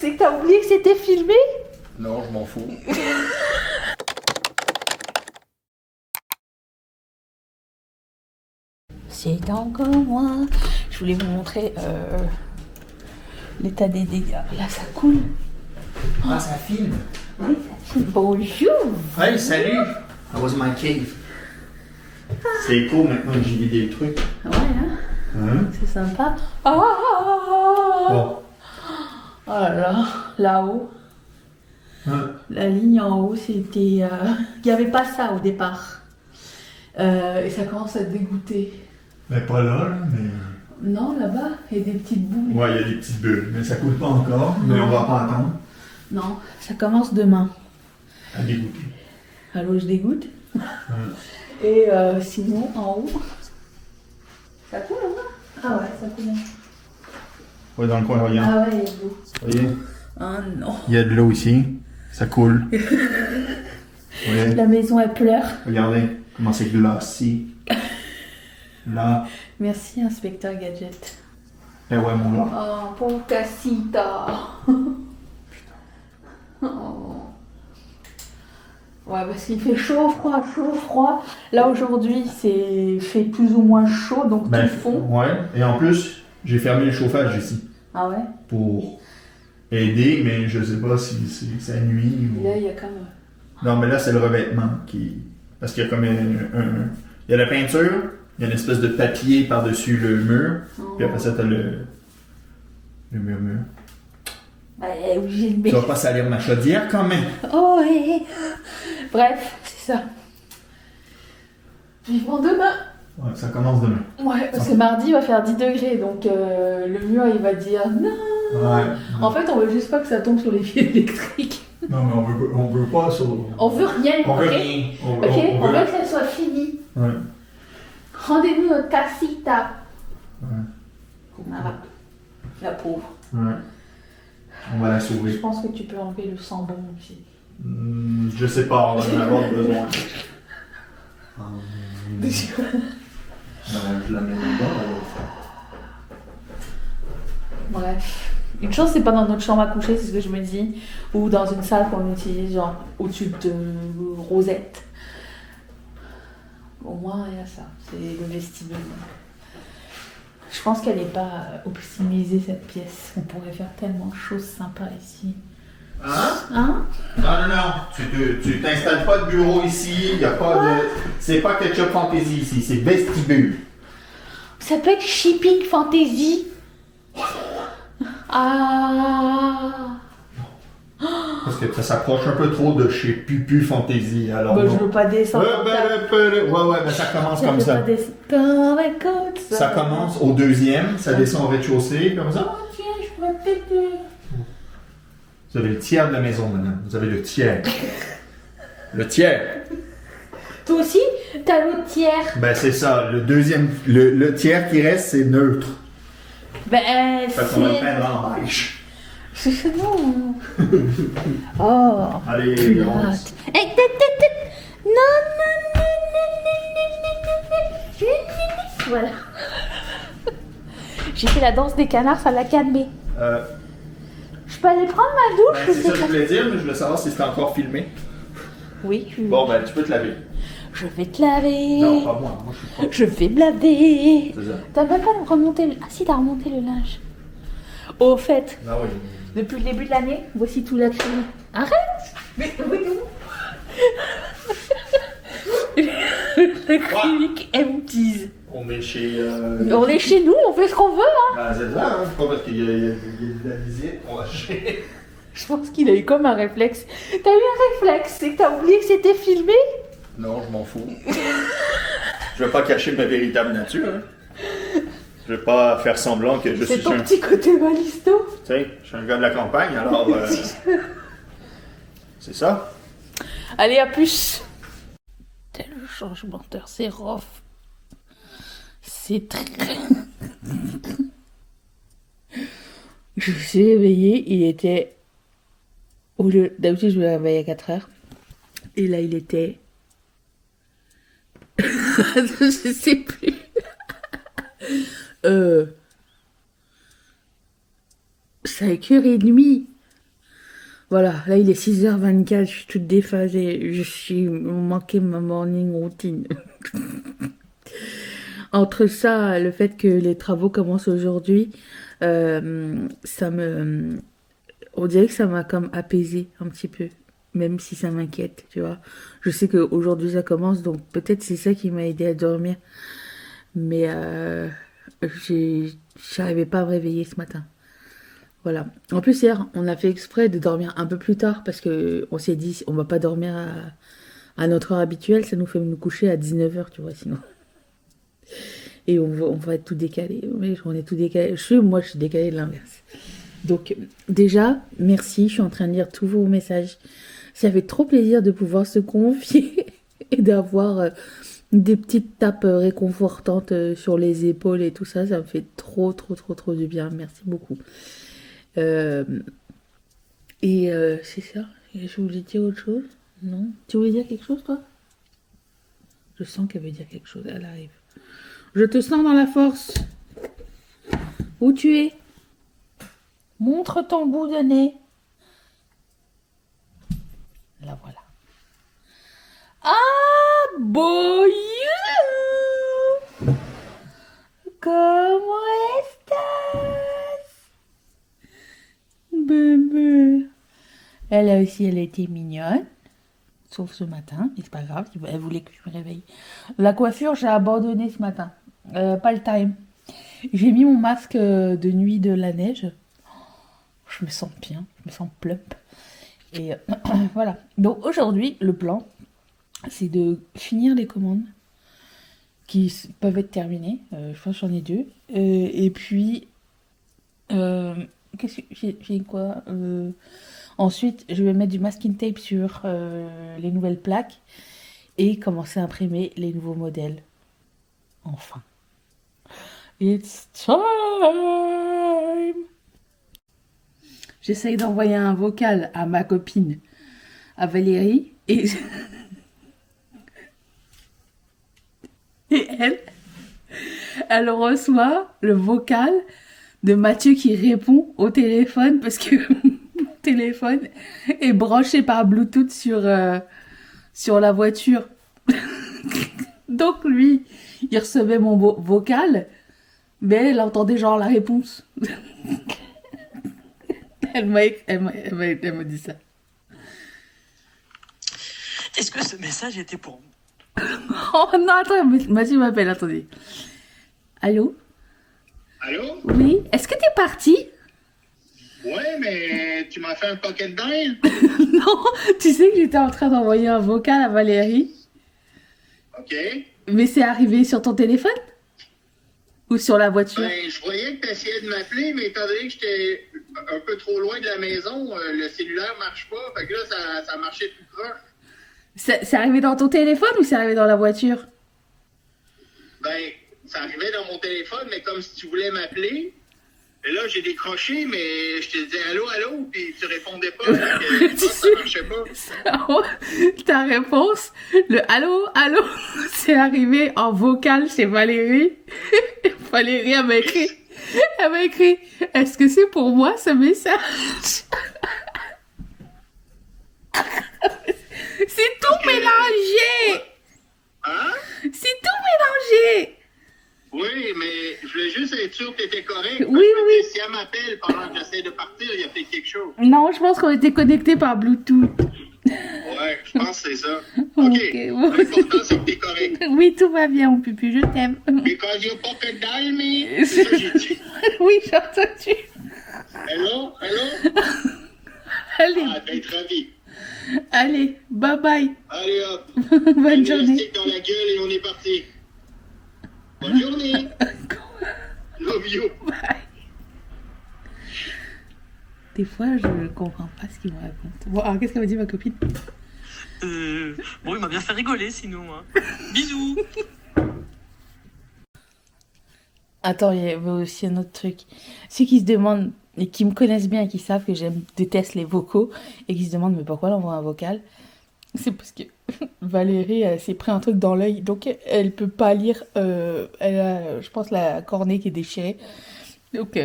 C'est que t'as oublié que c'était filmé? Non, je m'en fous. C'est encore moi. Je voulais vous montrer l'état des dégâts. Là, ça coule. Ah, ça filme. Oui, ça coule. Bonjour. Hey, salut. That was my cave. C'est cool maintenant que j'ai vidé le truc. Ouais, hein? Hein? C'est sympa. Ah! Bon. Oh là là, là-haut. Hein? La ligne en haut, c'était... Il n'y avait pas ça au départ. Et ça commence à te dégoûter. Ben, pas là, mais. Non, là-bas, il y a des petites boules. Ouais, il y a des petites bulles, mais ça coule pas encore, mais on va pas attendre. Non, ça commence demain. À dégoûter. Allô, je dégoûte. Hein? Et sinon, en haut... Ça coule là-bas? Ah ouais, ça coule. Ouais, dans le coin, regarde. Ah ouais, il y a de l'eau. Voyez? Oh non. Il y a de l'eau ici. Ça coule. Voyez? La maison, elle pleure. Regardez comment c'est glacé. Là. Merci, inspecteur Gadget. Eh ouais, mon gars. Oh, pauvre Cassita. Oh. Ouais, parce qu'il fait chaud, froid. Là, aujourd'hui, c'est fait plus ou moins chaud, donc Ben, tout fond. ouais, et en plus, j'ai fermé le chauffage ici Ah ouais? pour aider, mais je sais pas si ça nuit ou. Là, il y a quand même... Non, mais là, c'est le revêtement qui. Parce qu'il y a comme il y a la peinture, il y a une espèce de papier par-dessus le mur, puis après ça, t'as le mur. Bah, obligé de Tu vas pas salir ma chaudière quand même. Oh, hé. Bref, c'est ça. Vivement demain. Ouais, ça commence demain. Ouais, parce que mardi, il va faire 10 degrés, donc le mur, il va dire non. Ouais. En fait, on veut juste pas que ça tombe sur les fils électriques. Non, mais on veut pas sur. On veut rien, On veut ok? rien. Ok, on veut que ça soit fini. Ouais. Rendez-vous au Casita. Ouais. Voilà. La pauvre. Ouais. On va la Je sauver. pense que tu peux enlever le sambon aussi. Je sais pas, on va en avoir besoin. Je la mets dedans. Bref. Une chose, c'est pas dans notre chambre à coucher, c'est ce que je me dis. Ou dans une salle qu'on utilise, genre au-dessus de Rosette. Au moins, il y a ça. C'est le vestibule. Je pense qu'elle n'est pas optimisée, cette pièce. On pourrait faire tellement de choses sympas ici. Hein? Hein? Non. Tu t'installes pas de bureau ici. Y a pas de. C'est pas Ketchup Fantasy ici, c'est vestibule. Ça peut être Shipping Fantasy. Ah. Parce que ça s'approche un peu trop de chez Pupu Fantasy. Alors Bah, non. je veux pas descendre. Ouais, mais ça commence comme ça. Ça commence au deuxième, ça descend au rez-de-chaussée, comme ça. Oh tiens, je pourrais peut-être... Vous avez le tiers de la maison maintenant. Vous avez le tiers. Le tiers. Toi aussi, t'as l'autre tiers. Ben c'est ça. Le deuxième, le tiers qui reste, c'est neutre. Ben, Fait qu'on va le peindre en beige. C'est non. Oh. Allez, Pirate. Rose. Non. Voilà. J'ai fait la danse des canards, ça l'a calmé. Je peux aller prendre ma douche? Ben, c'est ça que je voulais dire, mais je voulais savoir si c'était encore filmé. Oui. Bon, ben tu peux te laver. Je vais te laver. Non, pas moi. Moi, je suis propre. Je vais me laver. C'est ça. T'as même pas remonté le... Ah si, t'as remonté le linge. Au fait, Ah oui. depuis le début de l'année, voici tout l'acrylique. Arrête! Mais où est l'acrylique empties. On est chez. On est chez nous, on fait ce qu'on veut, hein. Ben, c'est ça, hein. C'est pas parce qu'il y a de la visite qu'on va chez. Je pense qu'il a eu comme un réflexe. T'as eu un réflexe, c'est que t'as oublié que c'était filmé? Non, je m'en fous. Je vais pas cacher ma véritable nature. Hein. Je vais pas faire semblant que je C'est suis ton un. petit côté balisto. Tu sais, je suis un gars de la campagne, alors. C'est ça. Allez, à plus. Tel changement d'heure, c'est rough. C'est très... Je me suis réveillée, il était... D'habitude, je me réveille à 4h. Et là, il était... je sais plus. 5h30. Voilà, là il est 6h24, je suis toute déphasée, je suis manqué ma morning routine. Entre ça, le fait que les travaux commencent aujourd'hui, ça me... On dirait que ça m'a comme apaisé un petit peu, même si ça m'inquiète, tu vois. Je sais qu'aujourd'hui ça commence, donc peut-être c'est ça qui m'a aidé à dormir. Mais j'arrivais pas à me réveiller ce matin. Voilà. En plus, hier, on a fait exprès de dormir un peu plus tard parce que on s'est dit, on va pas dormir à notre heure habituelle, ça nous fait nous coucher à 19h, tu vois, sinon. Et on va être tout décalé. Mais on est tout décalé. Moi, je suis décalée de l'inverse. Donc, déjà, merci. Je suis en train de lire tous vos messages. Ça fait trop plaisir de pouvoir se confier et d'avoir des petites tapes réconfortantes sur les épaules et tout ça. Ça me fait trop, trop, trop, trop du bien. Merci beaucoup. Euh, c'est ça. Je voulais dire autre chose. Non? Tu voulais dire quelque chose, toi? Je sens qu'elle veut dire quelque chose. Elle arrive. Je te sens dans la force. Où tu es? Montre ton bout de nez. La voilà. Ah, boy! Comment estás? Bébé. Elle aussi, elle était mignonne. Sauf ce matin, mais c'est pas grave, elle voulait que je me réveille. La coiffure, j'ai abandonné ce matin. Pas le time. J'ai mis mon masque de nuit de la neige. Je me sens bien, je me sens plump. Et voilà. Donc aujourd'hui, le plan, c'est de finir les commandes qui peuvent être terminées. Je pense que j'en ai 2. Et puis, qu'est-ce que j'ai quoi ensuite, je vais mettre du masking tape sur les nouvelles plaques et commencer à imprimer les nouveaux modèles. Enfin. It's time! J'essaye d'envoyer un vocal à ma copine, à Valérie, et elle reçoit le vocal de Mathieu qui répond au téléphone parce que mon téléphone est branché par Bluetooth sur la voiture. Donc lui, il recevait mon vocal, mais elle entendait genre la réponse. Elle m'a dit ça. Est-ce que ce message était pour moi? Oh non, attends, Mathieu m'appelle, attendez. Allô? Allô? Oui, est-ce que t'es parti? Ouais, mais tu m'as fait un pocket dial? Non, tu sais que j'étais en train d'envoyer un vocal à Valérie. OK. Mais c'est arrivé sur ton téléphone? Ou sur la voiture? Ben, je voyais que tu essayais de m'appeler, mais étant donné que j'étais un peu trop loin de la maison, le cellulaire marche pas. Fait que là, ça marchait tout proche. C'est arrivé dans ton téléphone ou c'est arrivé dans la voiture? Ben, ça arrivait dans mon téléphone, mais comme si tu voulais m'appeler. Et là, j'ai décroché, mais je te disais allô, allô, puis tu répondais pas. Donc, ça marchait pas. Ta réponse, le allô, allô, c'est arrivé en vocal chez Valérie. Valérie, elle m'a écrit, est-ce que c'est pour moi ce message? C'est tout mélangé! Hein? C'est tout mélangé! Oui, mais je voulais juste être sûr que tu étais correct. Oui. Si elle m'appelle pendant que j'essaie de partir, il y a peut-être quelque chose. Non, je pense qu'on était connectés par Bluetooth. Ouais, je pense que c'est ça. Ok, OK. L'important, c'est que tu es correct. Oui, tout va bien, mon pupu, je t'aime. Because you pocket dial me. C'est ça que j'ai dit. Oui, j'ai entendu. Hello? Allez, Ah, d'être ravi. allez, bye bye. Allez hop. Bonne journée. Élastique dans la gueule et on est parti. Bonne journée. Love you. Bye. Des fois, je comprends pas ce qu'il me raconte. Bon, alors qu'est-ce qu'elle m'a dit, ma copine? Bon, il m'a bien fait rigoler sinon. Hein. Bisous. Attends, il y avait aussi un autre truc. Ceux qui se demandent, et qui me connaissent bien et qui savent que déteste les vocaux, et qui se demandent, mais pourquoi elle envoie un vocal? C'est parce que Valérie s'est pris un truc dans l'œil, donc elle peut pas lire. Elle a, je pense, la cornée qui est déchirée. Donc,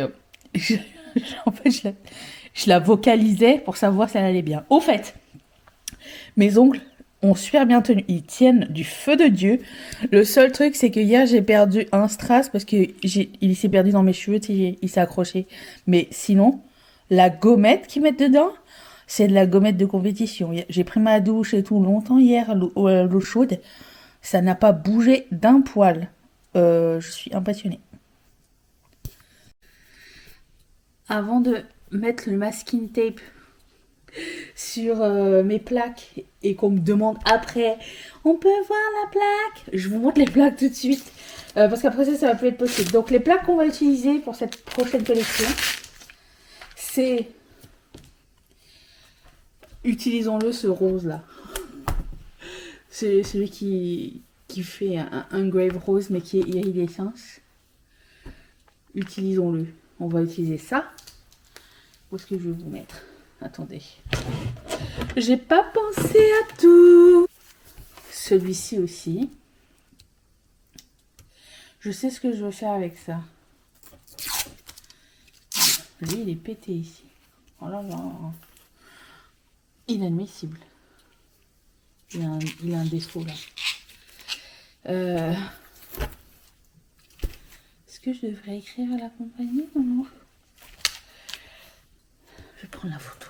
en fait, Je la vocalisais pour savoir si elle allait bien. Au fait, mes ongles ont super bien tenu. Ils tiennent du feu de Dieu. Le seul truc, c'est que hier, j'ai perdu un strass parce que il s'est perdu dans mes cheveux, il s'est accroché. Mais sinon, la gommette qu'ils mettent dedans, c'est de la gommette de compétition. J'ai pris ma douche et tout longtemps hier, l'eau chaude. Ça n'a pas bougé d'un poil. Je suis impatiennée. Avant de mettre le masking tape sur mes plaques et qu'on me demande après, on peut voir la plaque? Je vous montre les plaques tout de suite. Parce qu'après ça va plus être possible. Donc les plaques qu'on va utiliser pour cette prochaine collection, c'est... Utilisons-le, ce rose-là. C'est celui qui fait un grave rose, mais qui est iridescence. Utilisons-le. On va utiliser ça. Où est-ce que je vais vous mettre? Attendez. J'ai pas pensé à tout. Celui-ci aussi. Je sais ce que je veux faire avec ça. Lui, il est pété ici. Oh là là. Inadmissible. Il a un défaut là. Est-ce que je devrais écrire à la compagnie ou non? Je vais prendre la photo.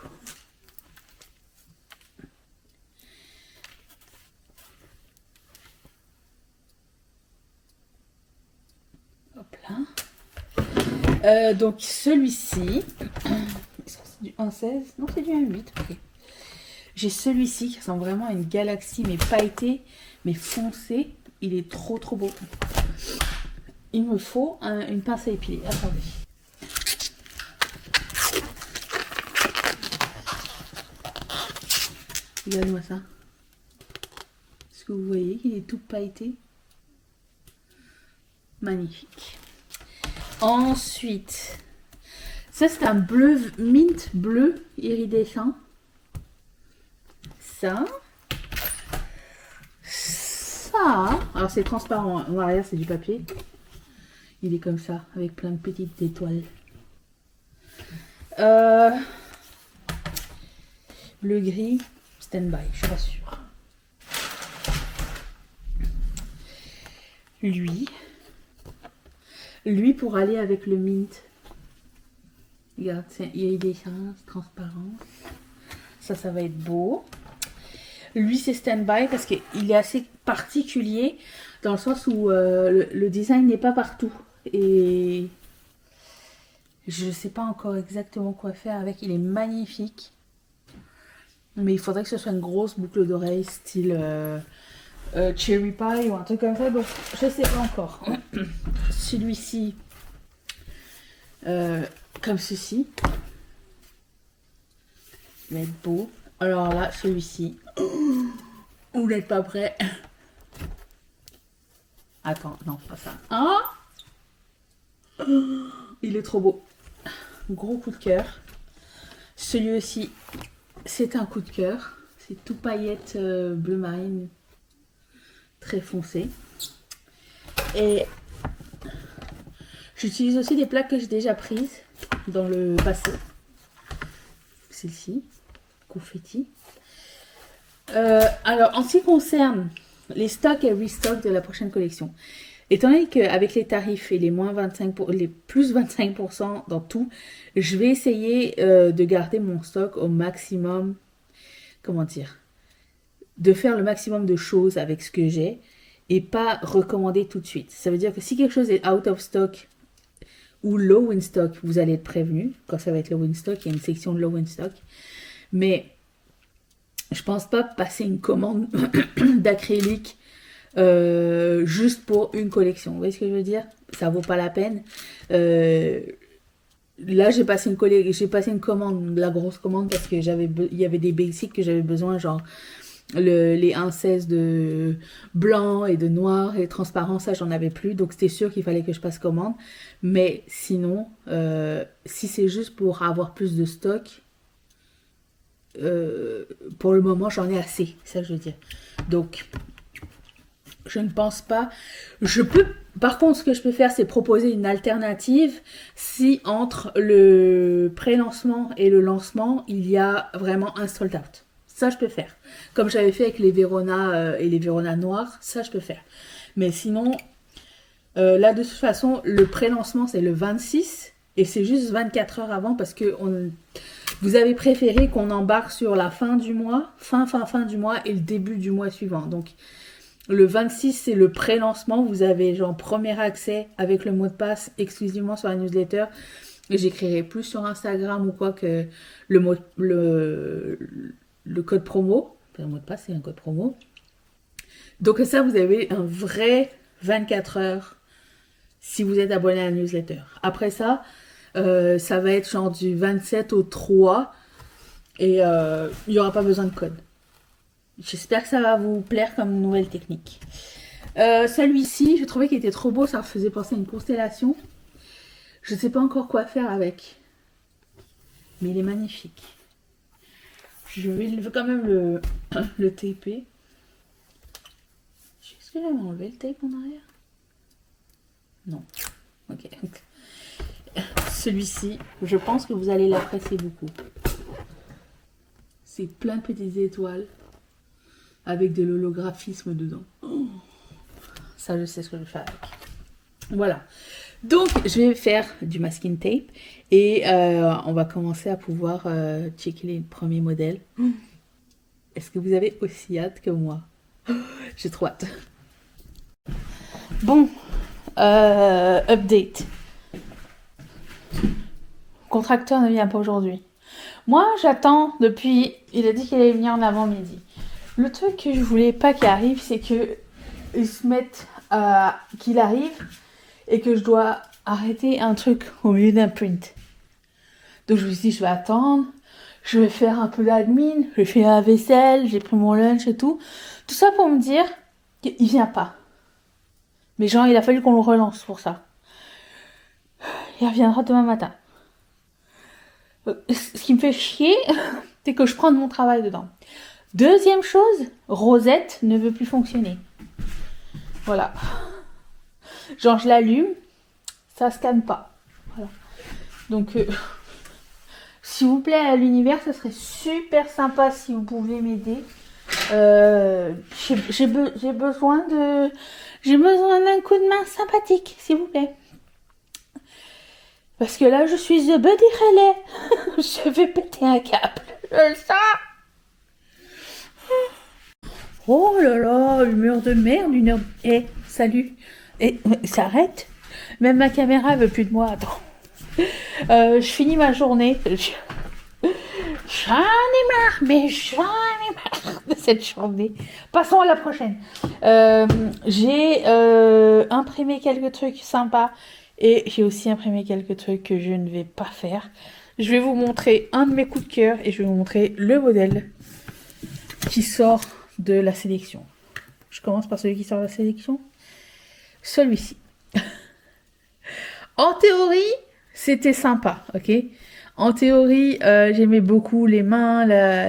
Hop là. Donc celui-ci. C'est du 1,16? Non, c'est du 1,8. Ok. J'ai celui-ci qui ressemble vraiment à une galaxie, mais pailletée, mais foncé. Il est trop trop beau. Il me faut une pince à épiler. Attendez. Regardez-moi ça. Est-ce que vous voyez qu'il est tout pailleté? Magnifique. Ensuite, ça c'est un bleu, mint bleu iridescent. Ça. Alors c'est transparent. En arrière c'est du papier. Il est comme ça, avec plein de petites étoiles. Bleu gris. Stand-by, je suis pas sûre. Lui pour aller avec le mint. Regarde, c'est iridescent, transparent. Ça va être beau. Lui c'est stand-by parce qu'il est assez particulier dans le sens où le design n'est pas partout. Et je sais pas encore exactement quoi faire avec. Il est magnifique. Mais il faudrait que ce soit une grosse boucle d'oreille style cherry pie ou un truc comme ça. Donc je sais pas encore. Celui-ci comme ceci. Il va être beau. Alors là, celui-ci. Vous n'êtes pas prêts? Attends, non, pas ça. Ah, il est trop beau. Gros coup de cœur. Celui-ci, c'est un coup de cœur. C'est tout paillette bleu marine. Très foncé. Et j'utilise aussi des plaques que j'ai déjà prises dans le passé. Celle-ci. Confetti. Alors, en ce qui concerne les stocks et restocks de la prochaine collection, étant donné qu'avec les tarifs et les moins 25%, les plus 25% dans tout, je vais essayer de garder mon stock au maximum, comment dire, de faire le maximum de choses avec ce que j'ai et pas recommander tout de suite. Ça veut dire que si quelque chose est out of stock ou low in stock, vous allez être prévenu. Quand ça va être low in stock, il y a une section de low in stock. Mais je pense pas passer une commande d'acrylique juste pour une collection. Vous voyez ce que je veux dire? Ça vaut pas la peine. Là, j'ai passé une commande, la grosse commande, parce que il y avait des basics que j'avais besoin, genre les 1,16 de blanc et de noir et transparent, ça j'en avais plus, donc c'était sûr qu'il fallait que je passe commande. Mais sinon, si c'est juste pour avoir plus de stock, pour le moment j'en ai assez, c'est ça que je veux dire. Donc Je ne pense pas. Je peux. Par contre, ce que je peux faire, c'est proposer une alternative si entre le pré-lancement et le lancement, il y a vraiment un sold out. Ça, je peux faire. Comme j'avais fait avec les Verona et les Verona noirs, ça, je peux faire. Mais sinon, là, de toute façon, le pré-lancement, c'est le 26 et c'est juste 24 heures avant parce que vous avez préféré qu'on embarque sur la fin du mois, fin du mois et le début du mois suivant. Donc, le 26, c'est le pré-lancement. Vous avez genre premier accès avec le mot de passe exclusivement sur la newsletter. Et j'écrirai plus sur Instagram ou quoi que le code promo. Enfin, le mot de passe, c'est un code promo. Donc ça, vous avez un vrai 24 heures si vous êtes abonné à la newsletter. Après ça, ça va être genre du 27 au 3 et il n'y aura pas besoin de code. J'espère que ça va vous plaire comme nouvelle technique. Celui-ci, je trouvais qu'il était trop beau, ça me faisait penser à une constellation. Je ne sais pas encore quoi faire avec. Mais il est magnifique. Je vais quand même le taper. Est-ce que j'avais enlevé le tape en arrière? Non. Ok. Celui-ci, je pense que vous allez l'apprécier beaucoup. C'est plein de petites étoiles avec de l'holographisme dedans. Oh. Ça, je sais ce que je vais faire avec. Voilà. Donc, je vais faire du masking tape et on va commencer à pouvoir checker les premiers modèles. Est-ce que vous avez aussi hâte que moi? J'ai trop hâte. Bon, update. Contracteur ne vient pas aujourd'hui. Moi, j'attends depuis... Il a dit qu'il allait venir en avant-midi. Le truc que je voulais pas qu'il arrive, c'est que ils se mettent qu'il arrive et que je dois arrêter un truc au milieu d'un print. Donc je me suis dit, je vais attendre, je vais faire un peu d'admin, je vais faire la vaisselle, j'ai pris mon lunch et tout. Tout ça pour me dire qu'il vient pas. Mais genre, il a fallu qu'on le relance pour ça. Il reviendra demain matin. Ce qui me fait chier, c'est que je prends de mon travail dedans. Deuxième chose, Rosette ne veut plus fonctionner. Voilà. Genre, je l'allume, ça scanne pas. Voilà. Donc, s'il vous plaît, à l'univers, ce serait super sympa si vous pouviez m'aider. J'ai besoin d'un coup de main sympathique, s'il vous plaît. Parce que là, je suis the buddy relais. Je vais péter un câble. Je le sens. Oh là là, humeur de merde, une heure... salut. Ça arrête. Même ma caméra veut plus de moi. Attends. Je finis ma journée. J'en ai marre, mais j'en ai marre de cette journée. Passons à la prochaine. J'ai imprimé quelques trucs sympas et j'ai aussi imprimé quelques trucs que je ne vais pas faire. Je vais vous montrer un de mes coups de cœur et je vais vous montrer le modèle qui sort de la sélection. Je commence par celui qui sort de la sélection. Celui-ci. En théorie, c'était sympa, ok? En théorie, j'aimais beaucoup les mains, la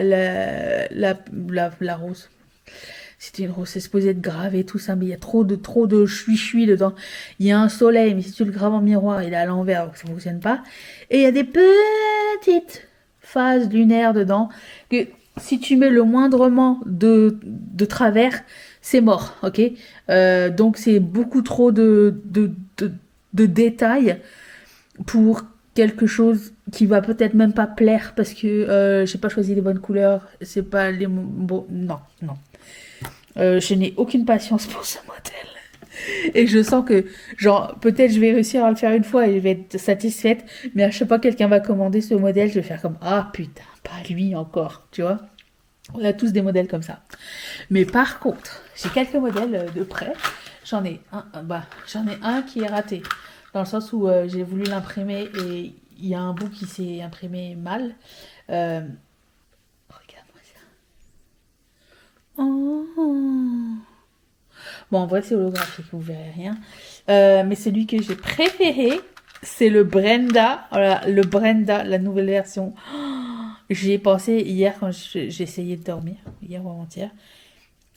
rose. C'était une rose, c'est supposé être gravé, tout ça, mais il y a trop de chui-chui dedans. Il y a un soleil, mais si tu le graves en miroir, il est à l'envers, donc ça ne fonctionne pas. Et il y a des petites phases lunaires dedans, que si tu mets le moindrement de travers, c'est mort, ok? Donc c'est beaucoup trop de détails pour quelque chose qui va peut-être même pas plaire parce que j'ai pas choisi les bonnes couleurs, c'est pas les bon, non. Je n'ai aucune patience pour ce modèle. Et je sens que, genre, peut-être je vais réussir à le faire une fois et je vais être satisfaite, mais à chaque fois que quelqu'un va commander ce modèle, je vais faire comme, ah putain, pas lui encore, tu vois. On a tous des modèles comme ça. Mais par contre, j'ai quelques modèles de près. J'en ai un qui est raté. Dans le sens où j'ai voulu l'imprimer et il y a un bout qui s'est imprimé mal. Regarde-moi ça. Oh. Bon, en vrai, c'est holographique, vous verrez rien. Mais celui que j'ai préféré, c'est le Brenda. Voilà, le Brenda, la nouvelle version. Oh, j'y ai pensé hier quand j'ai essayé de dormir, hier ou avant-hier.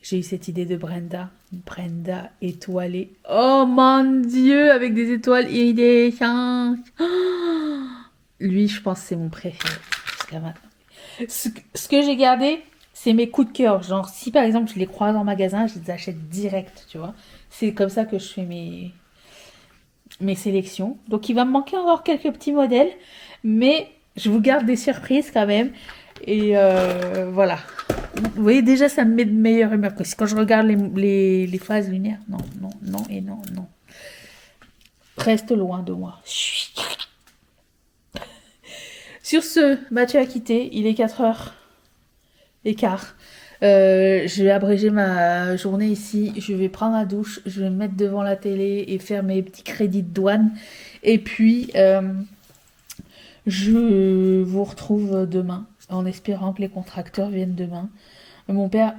j'ai eu cette idée de Brenda. Brenda étoilée. Oh mon Dieu, avec des étoiles iridescentes. Oh, lui, je pense que c'est mon préféré jusqu'à maintenant. Ce que j'ai gardé, c'est mes coups de cœur. Genre, si par exemple je les croise en magasin, je les achète direct, tu vois. C'est comme ça que je fais mes sélections. Donc il va me manquer encore quelques petits modèles, mais je vous garde des surprises quand même. Et voilà. Vous voyez, déjà, ça me met de meilleure humeur. Quand je regarde les phases lunaires, non, non, non et non, non. Reste loin de moi. Chut. Sur ce, Mathieu a quitté. Il est 4h15. Je vais abréger ma journée ici. Je vais prendre la douche. Je vais me mettre devant la télé et faire mes petits crédits de douane. Et puis, je vous retrouve demain, en espérant que les contracteurs viennent demain. Mon père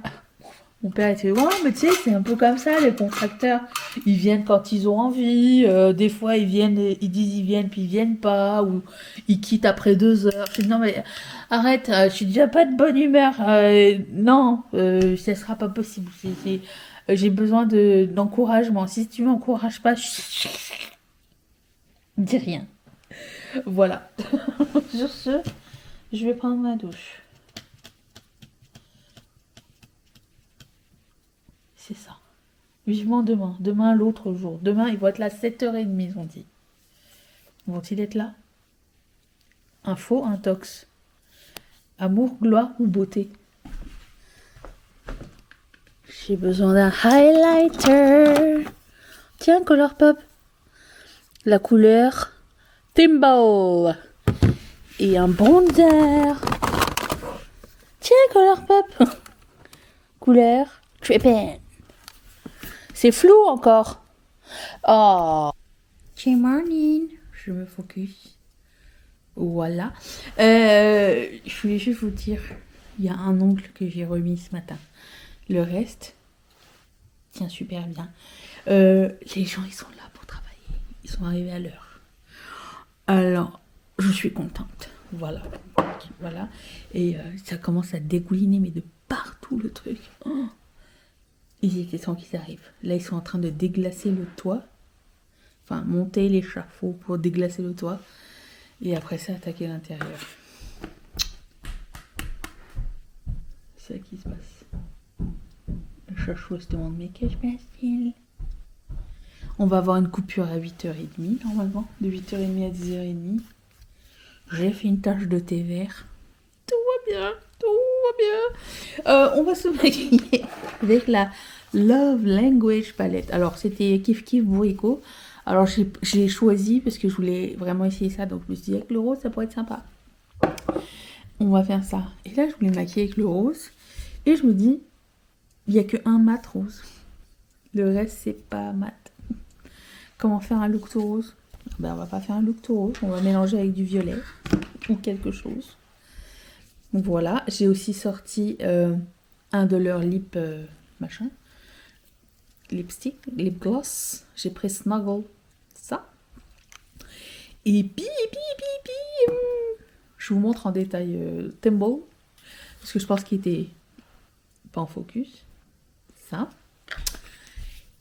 était, ouais, mais tu sais, c'est un peu comme ça, les contracteurs. Ils viennent quand ils ont envie. Des fois, ils disent ils viennent, puis ils viennent pas. Ou ils quittent après 2 heures. Je dis, non, mais arrête, je suis déjà pas de bonne humeur. Non, ça sera pas possible. J'ai besoin d'encouragement. Si tu m'encourages pas, dis rien. Voilà. Sur ce, je vais prendre ma douche. C'est ça. Vivement demain. Demain, l'autre jour. Demain, ils vont être là à 7h30, ils ont dit. Vont-ils être là? Info, intox. Amour, gloire ou beauté? J'ai besoin d'un highlighter. Tiens, Colourpop. La couleur Timbal. Et un bronzer. Tiens, Colourpop. Couleur Trippin'. C'est flou encore. Oh. Good morning. Je me focus. Voilà. Je voulais juste vous dire, il y a un ongle que j'ai remis ce matin. Le reste tient super bien. Les gens, ils sont là pour travailler. Ils sont arrivés à l'heure. Alors, je suis contente. Voilà. Voilà. Et ça commence à dégouliner, mais de partout le truc. Oh. Ils étaient temps qu'ils arrivent. Là, ils sont en train de déglacer le toit. Enfin, monter l'échafaud pour déglacer le toit. Et après ça, attaquer l'intérieur. C'est ça qui se passe. Le chachaud se demande, mais qu'est-ce qui se passe-t-il? On va avoir une coupure à 8h30, normalement. De 8h30 à 10h30. J'ai fait une tache de thé vert. Tout va bien. Tout va bien. On va se maquiller avec la Love Language Palette. Alors, c'était Kif Kif Bourrico. Alors, je l'ai choisi parce que je voulais vraiment essayer ça. Donc, je me suis dit, avec le rose, ça pourrait être sympa. On va faire ça. Et là, je voulais maquiller avec le rose. Et je me dis, il n'y a qu'un mat rose. Le reste, c'est pas mat. Comment faire un look tout rose? Ben, on va pas faire un look tout rose. On va mélanger avec du violet ou quelque chose. Donc, voilà. J'ai aussi sorti un de leurs lip machin. Lipstick, lip gloss. J'ai pris Snuggle. Ça. Et je vous montre en détail Timbal. Parce que je pense qu'il était pas en focus. Ça.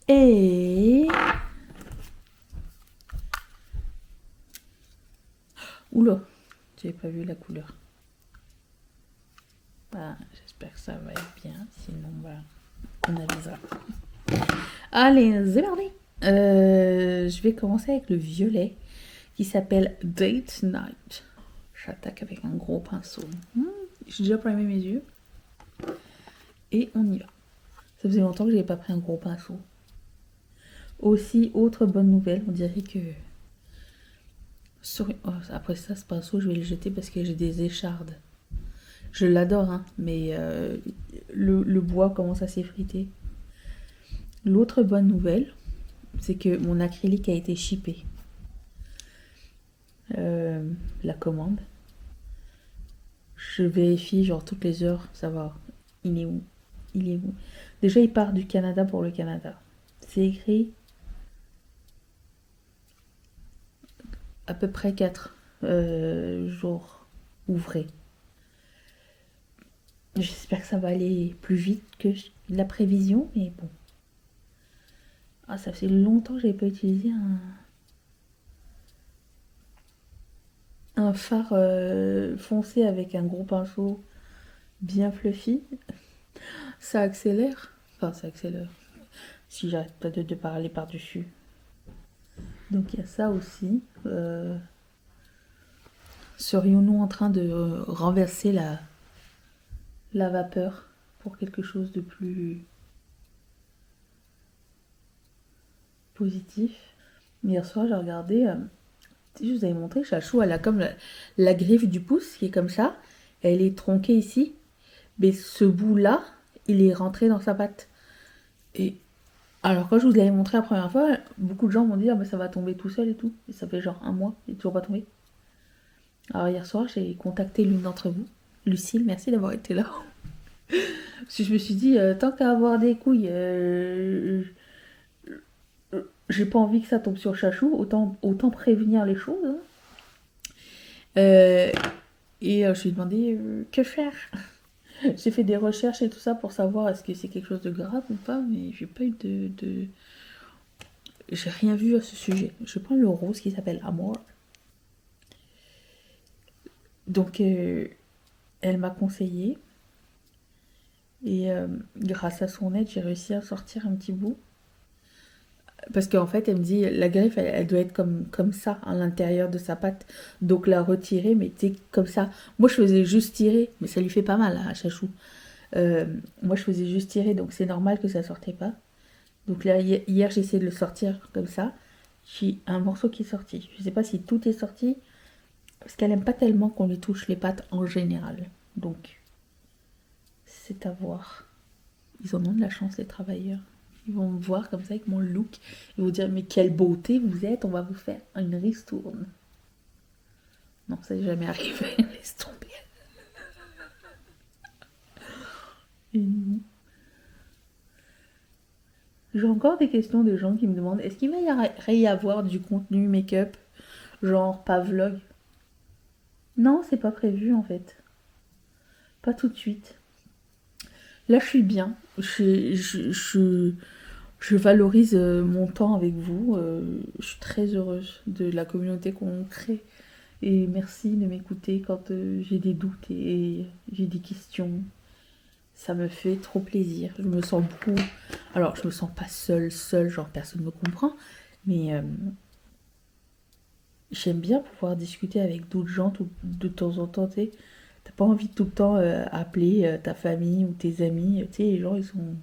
Et... Oula, j'avais pas vu la couleur. Bah, j'espère que ça va être bien. Sinon, bah, on avisera. Allez, c'est parti. Je vais commencer avec le violet qui s'appelle Date Night. J'attaque avec un gros pinceau. J'ai déjà primé mes yeux. Et on y va. Ça faisait longtemps que j'avais pas pris un gros pinceau. Aussi, autre bonne nouvelle, on dirait que... après ça, ce pinceau, je vais le jeter parce que j'ai des échardes. Je l'adore, hein, mais le bois commence à s'effriter. L'autre bonne nouvelle, c'est que mon acrylique a été shippé. La commande. Je vérifie genre toutes les heures, savoir il est où. Il est où. Déjà, il part du Canada pour le Canada. C'est écrit à peu près 4 jours ouvrés. J'espère que ça va aller plus vite que la prévision, mais bon. Ah, ça fait longtemps que j'avais pas utilisé un phare foncé avec un gros pinceau bien fluffy. Ça accélère. Enfin, ça accélère. Si j'arrête pas de parler par-dessus. Donc il y a ça aussi. Serions-nous en train de renverser la vapeur pour quelque chose de plus positif? Hier soir, j'ai regardé. Je vous avais montré, Chachou, elle a comme la griffe du pouce qui est comme ça. Elle est tronquée ici. Mais ce bout-là, il est rentré dans sa patte. Et alors, quand je vous l'avais montré la première fois, beaucoup de gens m'ont dit ah, mais ça va tomber tout seul et tout. Et ça fait genre un mois, il n'est toujours pas tombé. Alors, hier soir, j'ai contacté l'une d'entre vous. Lucille, merci d'avoir été là. Parce que je me suis dit, tant qu'à avoir des couilles, j'ai pas envie que ça tombe sur Chachou, autant prévenir les choses. Hein. Je lui ai demandé que faire. J'ai fait des recherches et tout ça pour savoir est-ce que c'est quelque chose de grave ou pas, mais j'ai pas eu de... J'ai rien vu à ce sujet. Je prends le rose qui s'appelle Amour. Donc, elle m'a conseillé. Et grâce à son aide, j'ai réussi à sortir un petit bout. Parce qu'en fait, elle me dit, la griffe, elle doit être comme ça, à l'intérieur de sa patte. Donc la retirer, mais tu sais, comme ça. Moi, je faisais juste tirer, mais ça lui fait pas mal à Chachou. Moi, je faisais juste tirer, donc c'est normal que ça sortait pas. Donc là, hier, j'ai essayé de le sortir comme ça. J'ai un morceau qui est sorti. Je sais pas si tout est sorti, parce qu'elle aime pas tellement qu'on lui touche les pattes en général. Donc, c'est à voir. Ils en ont de la chance, les travailleurs. Ils vont me voir comme ça avec mon look. Ils vont dire mais quelle beauté vous êtes, on va vous faire une ristourne. Non, ça n'est jamais arrivé. Laisse tomber. Et non. J'ai encore des questions de gens qui me demandent est-ce qu'il va y avoir du contenu make-up, genre pas vlog? Non, c'est pas prévu en fait. Pas tout de suite. Là, je suis bien. Je valorise mon temps avec vous. Je suis très heureuse de la communauté qu'on crée. Et merci de m'écouter quand j'ai des doutes et j'ai des questions. Ça me fait trop plaisir. Je me sens beaucoup... Alors, je me sens pas seule, genre personne ne me comprend. Mais j'aime bien pouvoir discuter avec d'autres gens de temps en temps, tu sais. T'as pas envie de tout le temps appeler ta famille ou tes amis. Tu sais, les gens, ils sont...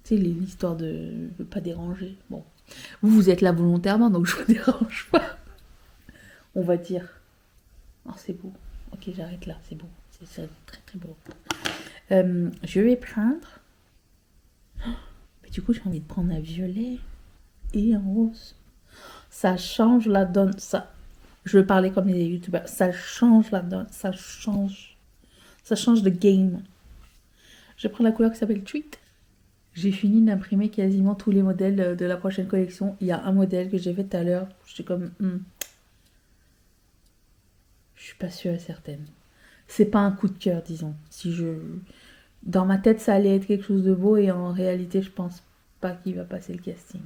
Tu sais, l'histoire de pas déranger. Bon. Vous êtes là volontairement, donc je vous dérange pas. On va dire. Oh, c'est beau. Ok, j'arrête là, c'est beau. C'est très très beau. Je vais prendre... Mais du coup, j'ai envie de prendre un violet et un rose. Ça change la donne. Ça... Je veux parler comme les youtubeurs. Ça change la donne. Ça change de game. Je prends la couleur qui s'appelle Treat. J'ai fini d'imprimer quasiment tous les modèles de la prochaine collection. Il y a un modèle que j'ai fait tout à l'heure. Je suis comme... Je suis pas sûre et certaine. C'est pas un coup de cœur, disons. Dans ma tête, ça allait être quelque chose de beau et en réalité, je pense pas qu'il va passer le casting.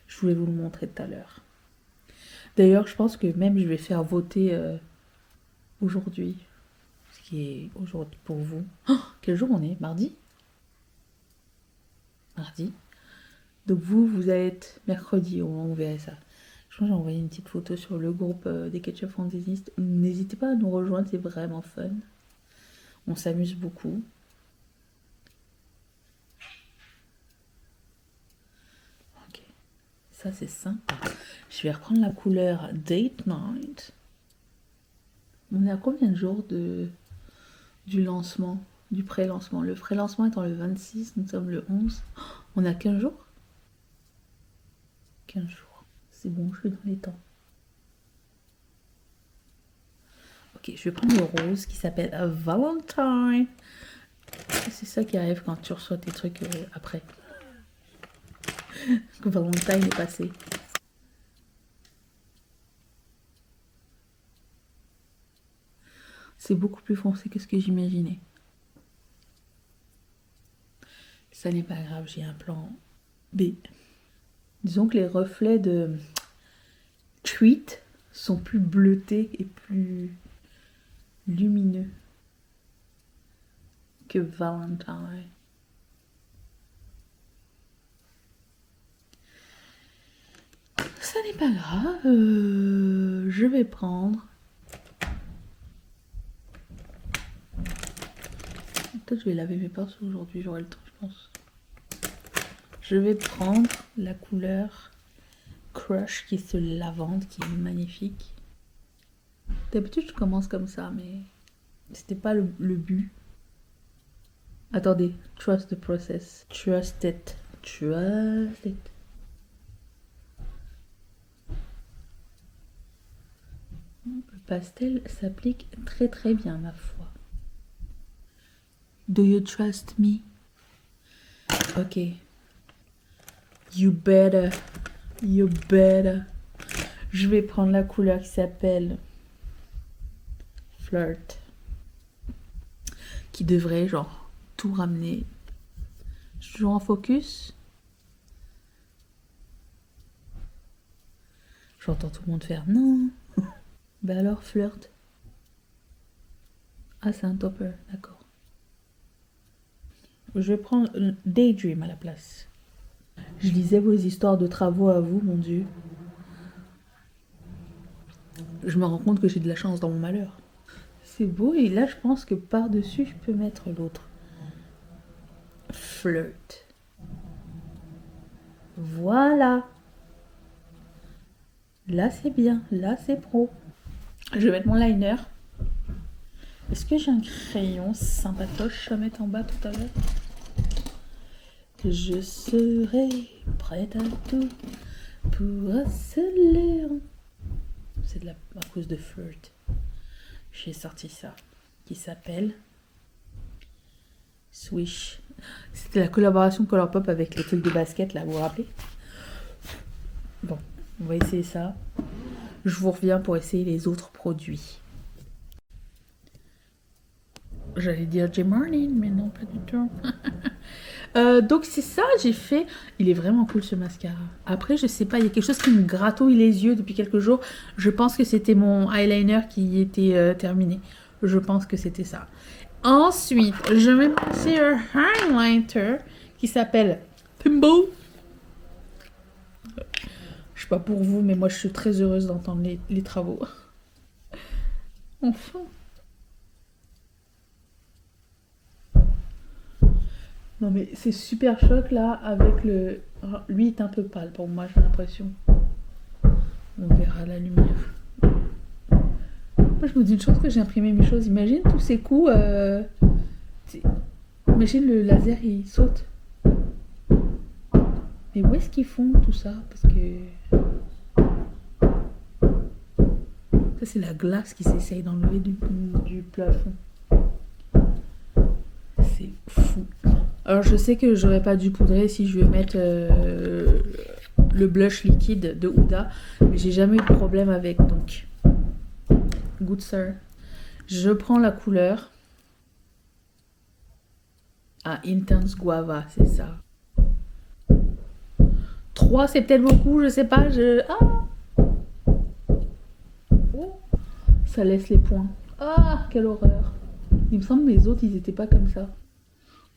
Je voulais vous le montrer tout à l'heure. D'ailleurs, je pense que même je vais faire voter aujourd'hui. Ce qui est aujourd'hui pour vous. Oh, quel jour on est? Mardi? Mardi. Donc vous allez être mercredi au moment où vous verrez ça. Je crois que j'ai envoyé une petite photo sur le groupe des Ketchup Fantaisistes. N'hésitez pas à nous rejoindre, c'est vraiment fun. On s'amuse beaucoup. Ok. Ça c'est sympa. Je vais reprendre la couleur Date Night. On est à combien de jours du lancement, du pré-lancement? Le pré-lancement étant le 26, nous sommes le 11. On a 15 jours 15 jours. C'est bon, je suis dans les temps. Ok, je vais prendre le rose qui s'appelle Valentine. C'est ça qui arrive quand tu reçois tes trucs après. Que Valentine est passé. C'est beaucoup plus foncé que ce que j'imaginais. Ça n'est pas grave, j'ai un plan B. Disons que les reflets de Treat sont plus bleutés et plus lumineux que Valentine. Ça n'est pas grave, je vais prendre... Peut-être je vais laver mes pinceaux aujourd'hui, j'aurai le temps je pense. Je vais prendre la couleur Crush qui est ce lavande qui est magnifique. D'habitude je commence comme ça mais c'était pas le but. Attendez, trust the process. Trust it. Trust it. Le pastel s'applique très très bien ma foi. Do you trust me? Ok. You better. You better. Je vais prendre la couleur qui s'appelle Flirt. Qui devrait genre tout ramener. Je suis toujours en focus. J'entends tout le monde faire non. Ben alors Flirt. Ah c'est un topper, d'accord. Je vais prendre Daydream à la place. Je lisais vos histoires de travaux à vous, mon Dieu. Je me rends compte que j'ai de la chance dans mon malheur. C'est beau et là je pense que par-dessus je peux mettre l'autre. Flirt. Voilà. Là c'est bien, là c'est pro. Je vais mettre mon liner. Est-ce que j'ai un crayon sympatoche à mettre en bas tout à l'heure? Je serai prête à tout pour accélérer. C'est à cause de Flirt. J'ai sorti ça qui s'appelle Swish. C'était la collaboration Colourpop avec les trucs de basket là, vous vous rappelez? Bon, on va essayer ça. Je vous reviens pour essayer les autres produits. J'allais dire J. Marlin, mais non, pas du tout. Donc c'est ça, j'ai fait. Il est vraiment cool ce mascara. Après, je sais pas, il y a quelque chose qui me gratouille les yeux depuis quelques jours. Je pense que c'était mon eyeliner qui était terminé. Je pense que c'était ça. Ensuite, je vais passer un highlighter qui s'appelle Pimbo. Je sais pas pour vous, mais moi je suis très heureuse d'entendre les travaux. Enfin. Non mais c'est super choc là avec le... Lui est un peu pâle pour moi, j'ai l'impression. On verra la lumière. Moi je me dis une chose que j'ai imprimé mes choses. Imagine tous ces coups. Imagine le laser il saute. Mais où est-ce qu'ils font tout ça? Parce que... Ça c'est la glace qui s'essaye d'enlever du plafond. C'est fou. Alors je sais que j'aurais pas dû poudrer si je vais mettre le blush liquide de Huda, mais j'ai jamais eu de problème avec, donc good sir. Je prends la couleur Intense Guava, c'est ça. 3 c'est peut-être beaucoup, je sais pas, Oh, ça laisse les points. Ah, quelle horreur. Il me semble que les autres ils étaient pas comme ça.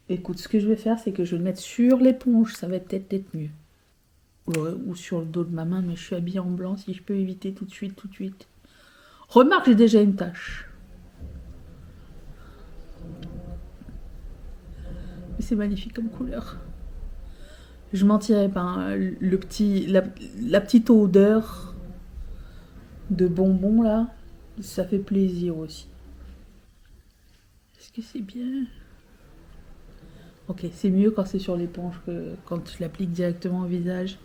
Écoute, ce que je vais faire, c'est que je vais le mettre sur l'éponge. Ça va peut-être mieux. Ou sur le dos de ma main, mais je suis habillée en blanc. Si je peux éviter tout de suite. Remarque, j'ai déjà une tache. Mais c'est magnifique comme couleur. Je mentirais pas. Hein. La petite odeur de bonbons, là, ça fait plaisir aussi. Est-ce que c'est bien ? Ok, c'est mieux quand c'est sur l'éponge que quand je l'applique directement au visage.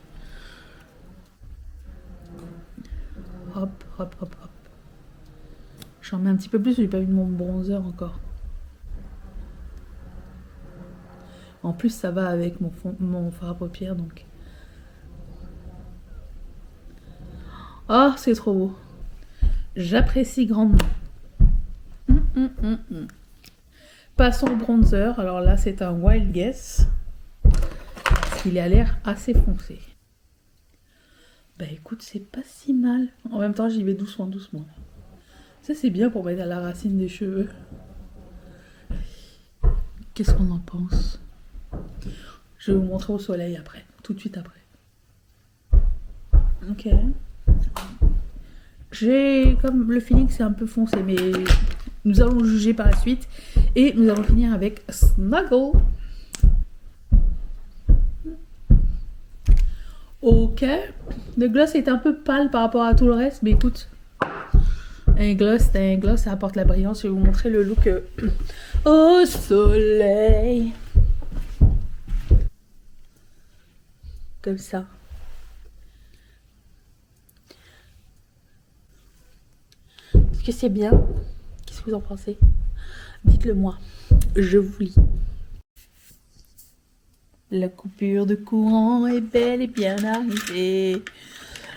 Hop, hop, hop, hop. J'en mets un petit peu plus, j'ai pas mis mon bronzer encore. En plus, ça va avec mon fard à paupières, donc. Oh, c'est trop beau. J'apprécie grandement. Passons au bronzer. Alors là, c'est un Wild Guess. qu'il a l'air assez foncé. Bah écoute, c'est pas si mal. En même temps, j'y vais doucement, doucement. Ça, c'est bien pour mettre à la racine des cheveux. Qu'est-ce qu'on en pense? Je vais vous montrer au soleil après, tout de suite après. Ok. J'ai comme le feeling que c'est un peu foncé, mais nous allons juger par la suite. Et nous allons finir avec Snuggle. Ok. Le gloss est un peu pâle par rapport à tout le reste, mais écoute. Un gloss, ça apporte la brillance. Je vais vous montrer le look au soleil. Comme ça. Est-ce que c'est bien? Qu'est-ce que vous en pensez? Dites-le moi. Je vous lis. La coupure de courant est bel et bien arrivée.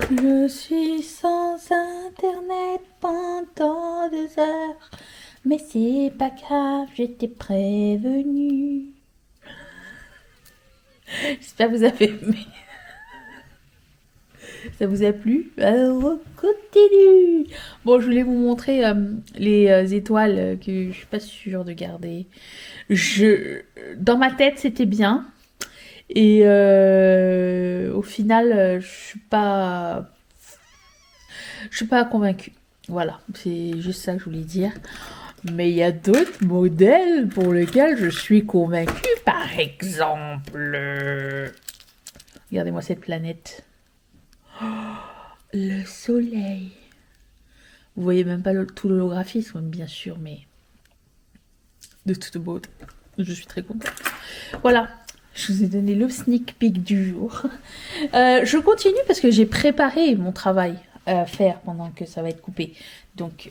Je suis sans internet pendant 2 heures. Mais c'est pas grave, j'étais prévenue. J'espère que vous avez aimé. Ça vous a plu? Alors on continue. Bon, je voulais vous montrer les étoiles que je suis pas sûre de garder. Dans ma tête, c'était bien. Et au final, je suis pas convaincue. Voilà, c'est juste ça que je voulais dire. Mais il y a d'autres modèles pour lesquels je suis convaincue. Par exemple, regardez-moi cette planète. Oh, le soleil. Vous voyez même pas tout l'holographisme, bien sûr, mais de toute beauté. Je suis très contente. Voilà. Je vous ai donné le sneak peek du jour. Je continue parce que j'ai préparé mon travail à faire pendant que ça va être coupé. Donc,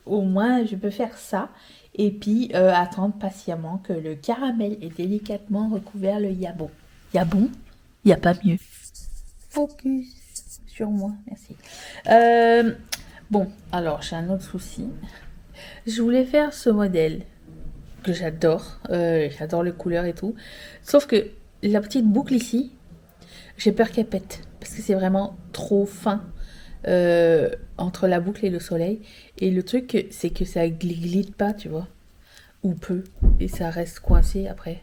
au moins, je peux faire ça. Et puis, attendre patiemment que le caramel ait délicatement recouvert le yabon. Yabon? Il n'y a pas mieux. Focus sur moi, merci. Bon, alors, j'ai un autre souci. Je voulais faire ce modèle que j'adore. J'adore les couleurs et tout. Sauf que la petite boucle ici, j'ai peur qu'elle pète. Parce que c'est vraiment trop fin entre la boucle et le soleil. Et le truc, c'est que ça glisse pas, tu vois. Ou peu. Et ça reste coincé après.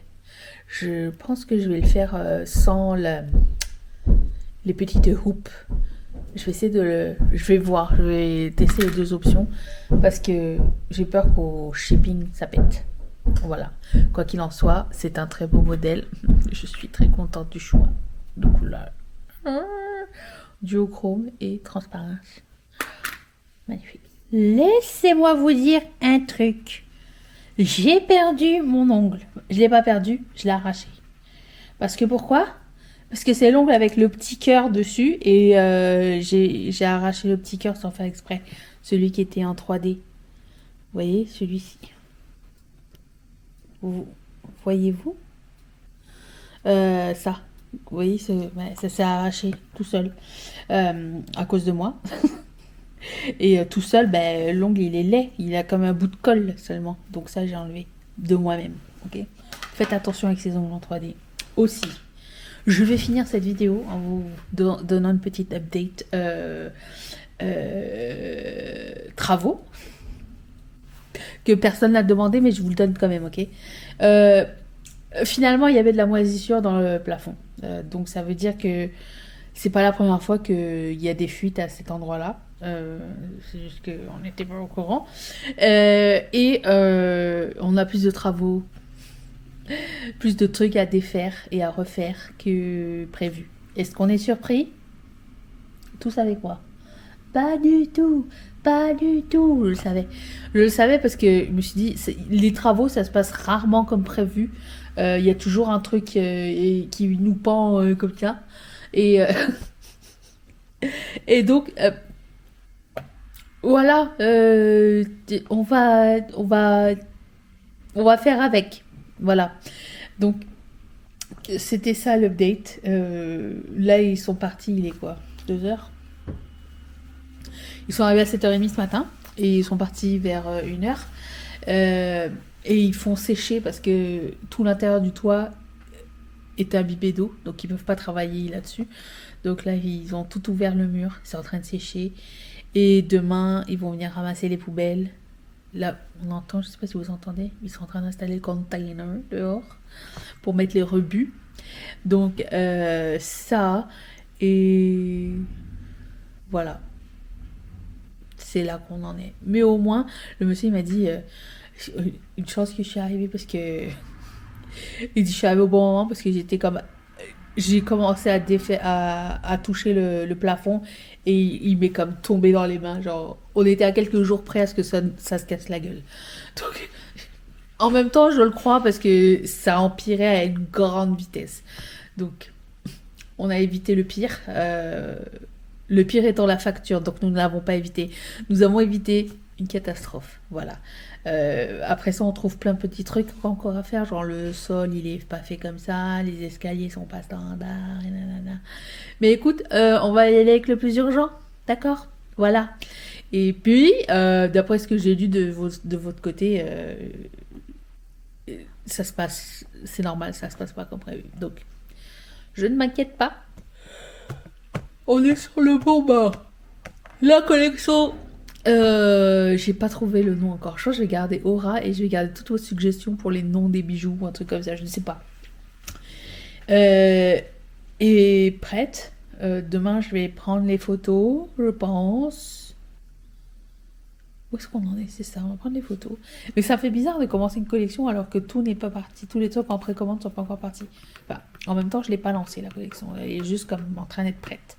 Je pense que je vais le faire sans les petites hoops. Je vais essayer je vais voir. Je vais tester les 2 options. Parce que j'ai peur qu'au shipping, ça pète. Voilà, quoi qu'il en soit, c'est un très beau modèle. Je suis très contente du choix de couleur. Duochrome et transparence. Magnifique. Laissez-moi vous dire un truc. J'ai perdu mon ongle. Je ne l'ai pas perdu, je l'ai arraché. Parce que pourquoi? Parce que c'est l'ongle avec le petit cœur dessus et j'ai arraché le petit cœur sans faire exprès. Celui qui était en 3D. Vous voyez, celui-ci. Voyez-vous ça, vous voyez, ça s'est arraché tout seul à cause de moi. Et tout seul, l'ongle il est laid, il a comme un bout de colle seulement. Donc ça j'ai enlevé de moi-même. Ok. Faites attention avec ces ongles en 3D. Aussi, je vais finir cette vidéo en vous donnant une petite update travaux. Que personne n'a demandé, mais je vous le donne quand même, ok. Finalement, il y avait de la moisissure dans le plafond. Donc ça veut dire que c'est pas la première fois qu'il y a des fuites à cet endroit-là. C'est juste qu'on n'était pas au courant. Et on a plus de travaux, plus de trucs à défaire et à refaire que prévu. Est-ce qu'on est surpris? Tous avec moi? Pas du tout. Pas du tout, je le savais. Je le savais parce que je me suis dit, les travaux, ça se passe rarement comme prévu. Il y a toujours un truc qui nous pend comme ça. Et, et donc, voilà, on va faire avec. Voilà. Donc, c'était ça l'update. Là, ils sont partis, il est quoi? 2 heures? Ils sont arrivés à 7h30 ce matin et ils sont partis vers 1h. Et ils font sécher parce que tout l'intérieur du toit été imbibés d'eau, donc ils peuvent pas travailler là-dessus. Donc là, ils ont tout ouvert le mur, c'est en train de sécher. Et demain, ils vont venir ramasser les poubelles. Là, on entend, je sais pas si vous entendez, ils sont en train d'installer le container dehors pour mettre les rebuts. Donc ça, et voilà. C'est là qu'on en est. Mais au moins, le monsieur il m'a dit une chance que je suis arrivée parce que il dit je suis arrivée au bon moment parce que j'étais comme j'ai commencé à toucher le plafond et il m'est comme tombé dans les mains. Genre, on était à quelques jours près à ce que ça se casse la gueule. Donc, en même temps, je le crois parce que ça empirait à une grande vitesse. Donc, on a évité le pire. Le pire étant la facture, donc nous ne l'avons pas évité. Nous avons évité une catastrophe, voilà. Après ça, on trouve plein de petits trucs encore à faire, genre le sol, il est pas fait comme ça, les escaliers sont pas standards, et nanana. Mais écoute, on va y aller avec le plus urgent, d'accord? Voilà. Et puis, d'après ce que j'ai lu de votre côté, ça se passe, c'est normal, ça se passe pas comme prévu. Donc, je ne m'inquiète pas. On est sur le bon bas. La collection, j'ai pas trouvé le nom encore. Je crois que je vais garder Aura et je vais garder toutes vos suggestions pour les noms des bijoux ou un truc comme ça, je ne sais pas. Et prête. Demain, je vais prendre les photos, je pense. Où est-ce qu'on en est? C'est ça, on va prendre les photos. Mais ça fait bizarre de commencer une collection alors que tout n'est pas parti. Tous les trucs en précommande sont pas encore partis. Enfin, en même temps, je l'ai pas lancé la collection. Elle est juste comme en train d'être prête.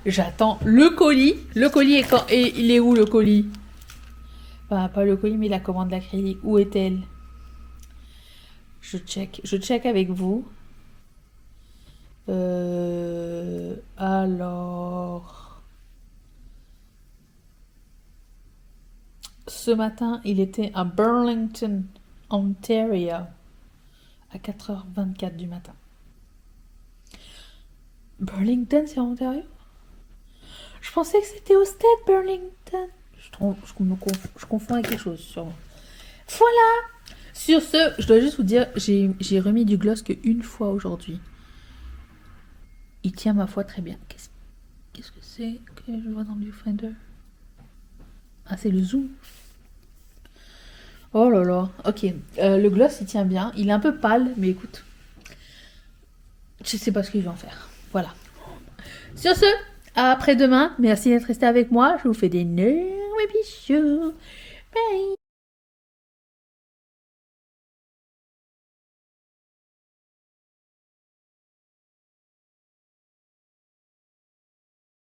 J'attends le colis. Le colis est quand... Et il est où le colis? Enfin, pas le colis, mais la commande d'acrylique. Où est-elle? Je check. Je check avec vous. Alors... Ce matin, il était à Burlington, Ontario, à 4h24 du matin. Burlington, c'est en Ontario? Je pensais que c'était au stade Burlington. Je confonds avec quelque chose, sûrement. Voilà! Sur ce, je dois juste vous dire, j'ai remis du gloss qu'une fois aujourd'hui. Il tient ma foi très bien. Qu'est-ce que c'est que je vois dans le viewfinder? Ah, c'est le zoom. Oh là là. Ok. Le gloss, il tient bien. Il est un peu pâle, mais écoute. Je sais pas ce que je vais en faire. Voilà. Sur ce, à après-demain. Merci d'être resté avec moi. Je vous fais d'énormes bisous. Bye.